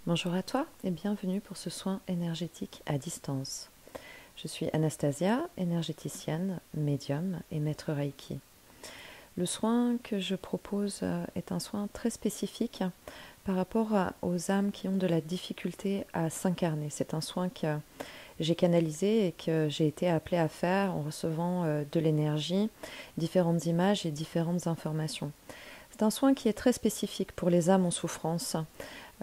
Bonjour à toi et bienvenue pour ce soin énergétique à distance. Je suis Anastasia, énergéticienne, médium et maître Reiki. Le soin que je propose est un soin très spécifique par rapport aux âmes qui ont de la difficulté à s'incarner. C'est un soin que j'ai canalisé et que j'ai été appelée à faire en recevant de l'énergie, différentes images et différentes informations. C'est un soin qui est très spécifique pour les âmes en souffrance.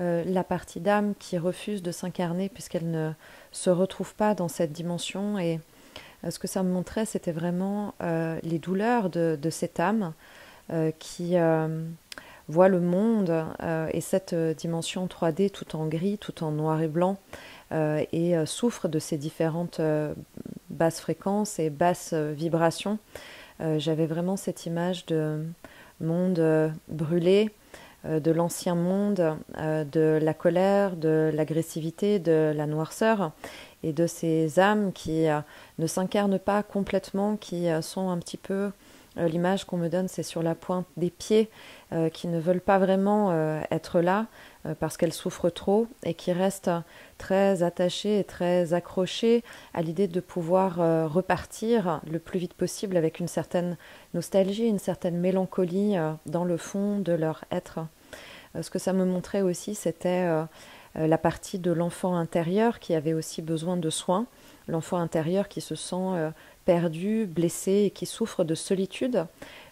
La partie d'âme qui refuse de s'incarner puisqu'elle ne se retrouve pas dans cette dimension. Et ce que ça me montrait, c'était vraiment les douleurs de cette âme qui voit le monde et cette dimension 3D tout en gris, tout en noir et blanc, et souffre de ces différentes basses fréquences et basses vibrations. J'avais vraiment cette image de monde brûlé, de l'ancien monde, de la colère, de l'agressivité, de la noirceur et de ces âmes qui ne s'incarnent pas complètement, qui sont un petit peu, l'image qu'on me donne c'est sur la pointe des pieds, qui ne veulent pas vraiment être là parce qu'elles souffrent trop et qui restent très attachées et très accrochées à l'idée de pouvoir repartir le plus vite possible avec une certaine nostalgie, une certaine mélancolie dans le fond de leur être. Ce que ça me montrait aussi, c'était la partie de l'enfant intérieur qui avait aussi besoin de soins, l'enfant intérieur qui se sent perdu, blessé et qui souffre de solitude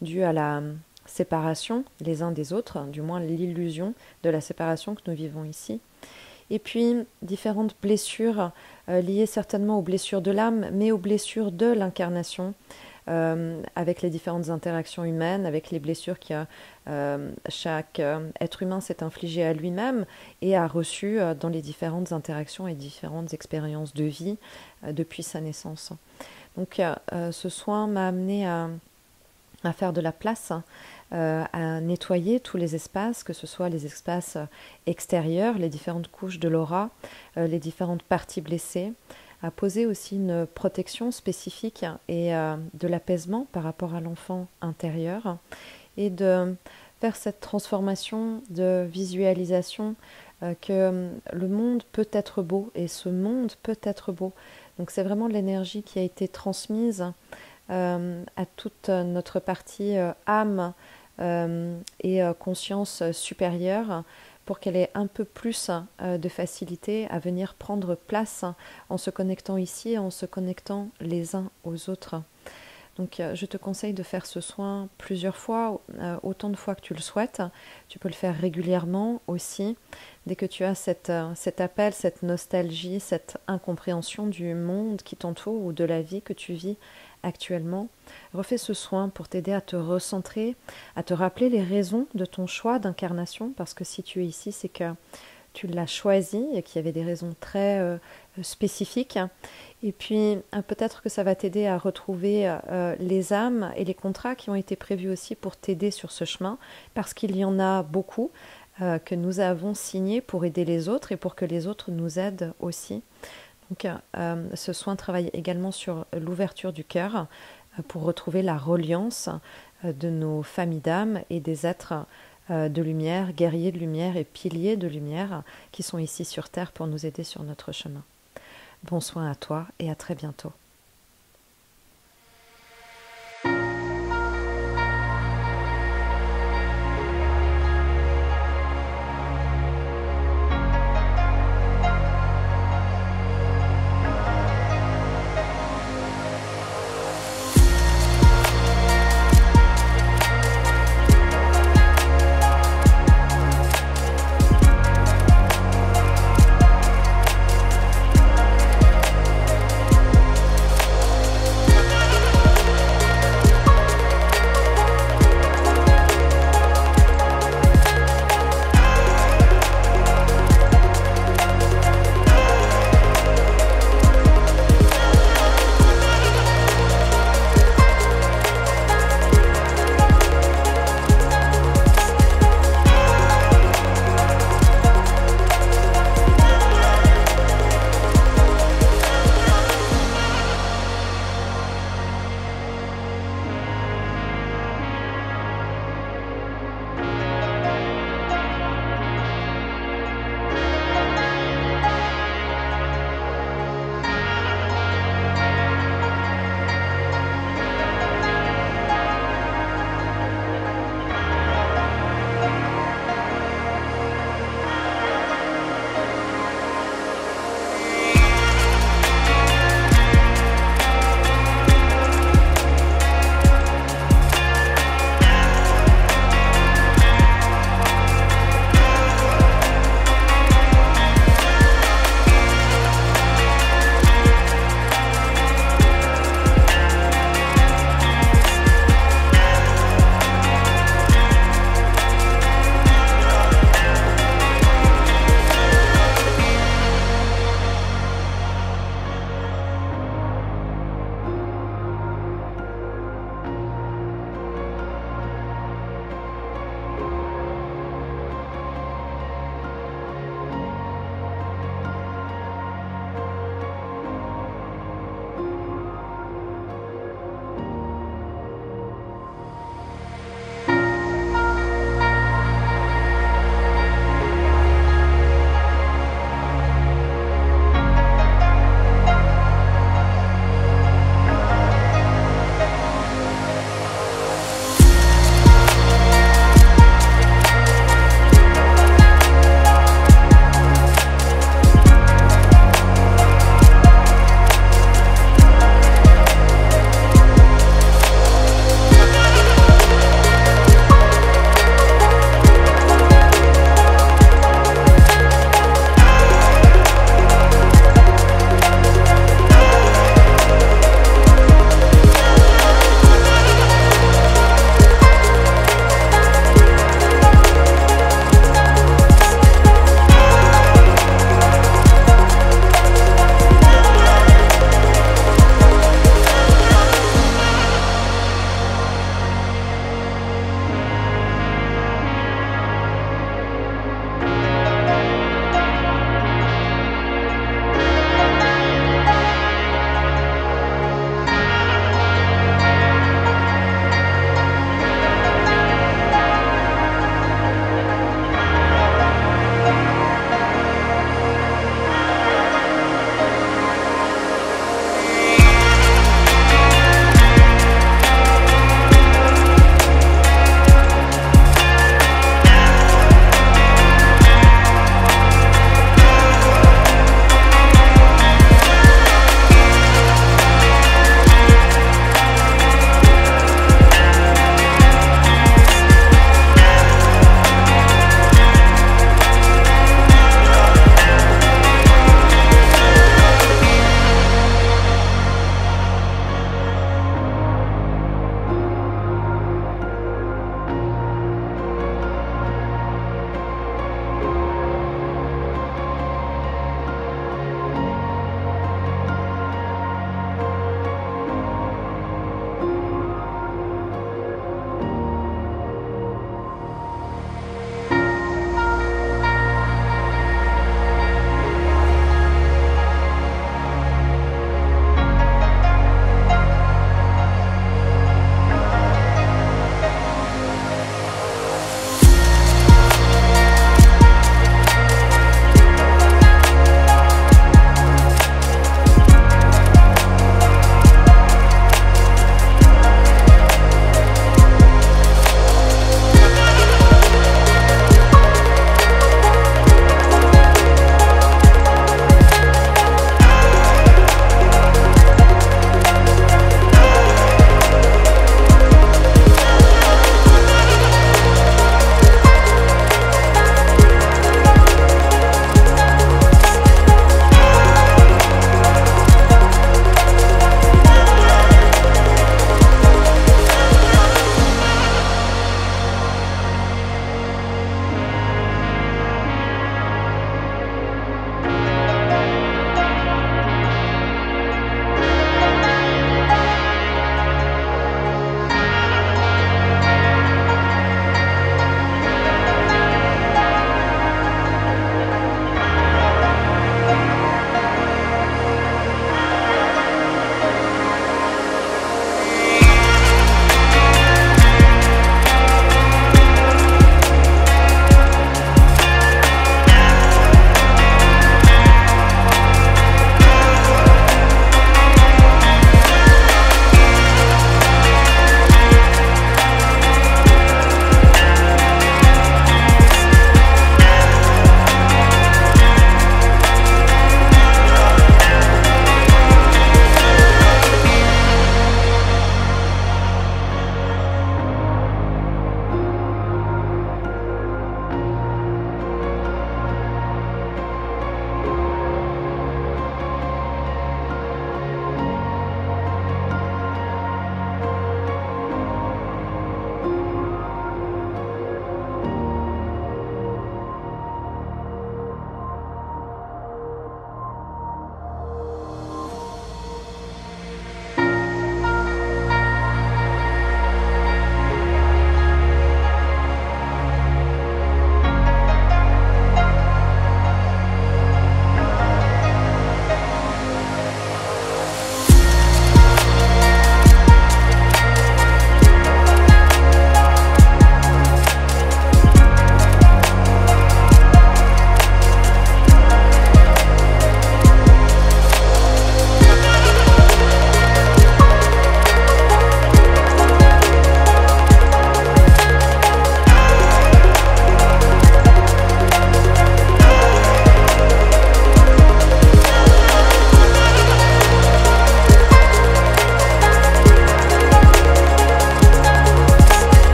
due à la séparation les uns des autres, du moins l'illusion de la séparation que nous vivons ici. Et puis différentes blessures liées certainement aux blessures de l'âme, mais aux blessures de l'incarnation, avec les différentes interactions humaines, avec les blessures que chaque être humain s'est infligé à lui-même et a reçues dans les différentes interactions et différentes expériences de vie depuis sa naissance. Donc ce soin m'a amené à faire de la place, à nettoyer tous les espaces, que ce soit les espaces extérieurs, les différentes couches de l'aura, les différentes parties blessées, à poser aussi une protection spécifique et de l'apaisement par rapport à l'enfant intérieur et de faire cette transformation de visualisation que le monde peut être beau et ce monde peut être beau. Donc c'est vraiment l'énergie qui a été transmise à toute notre partie âme et conscience supérieure pour qu'elle ait un peu plus de facilité à venir prendre place en se connectant ici et en se connectant les uns aux autres. Donc je te conseille de faire ce soin plusieurs fois, autant de fois que tu le souhaites. Tu peux le faire régulièrement aussi, dès que tu as cet appel, cette nostalgie, cette incompréhension du monde qui t'entoure ou de la vie que tu vis actuellement. Refais ce soin pour t'aider à te recentrer, à te rappeler les raisons de ton choix d'incarnation, parce que si tu es ici, c'est que tu l'as choisi et qu'il y avait des raisons très spécifiques. Et puis peut-être que ça va t'aider à retrouver les âmes et les contrats qui ont été prévus aussi pour t'aider sur ce chemin, parce qu'il y en a beaucoup que nous avons signés pour aider les autres et pour que les autres nous aident aussi. Donc ce soin travaille également sur l'ouverture du cœur pour retrouver la reliance de nos familles d'âmes et des êtres de lumière, guerriers de lumière et piliers de lumière qui sont ici sur Terre pour nous aider sur notre chemin. Bon soin à toi et à très bientôt.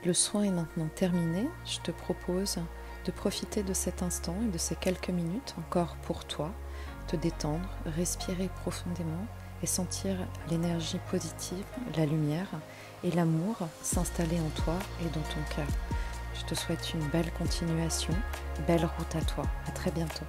Le soin est maintenant terminé. Je te propose de profiter de cet instant et de ces quelques minutes encore pour toi, te détendre, respirer profondément et sentir l'énergie positive, la lumière et l'amour s'installer en toi et dans ton cœur. Je te souhaite une belle continuation, belle route à toi. À très bientôt.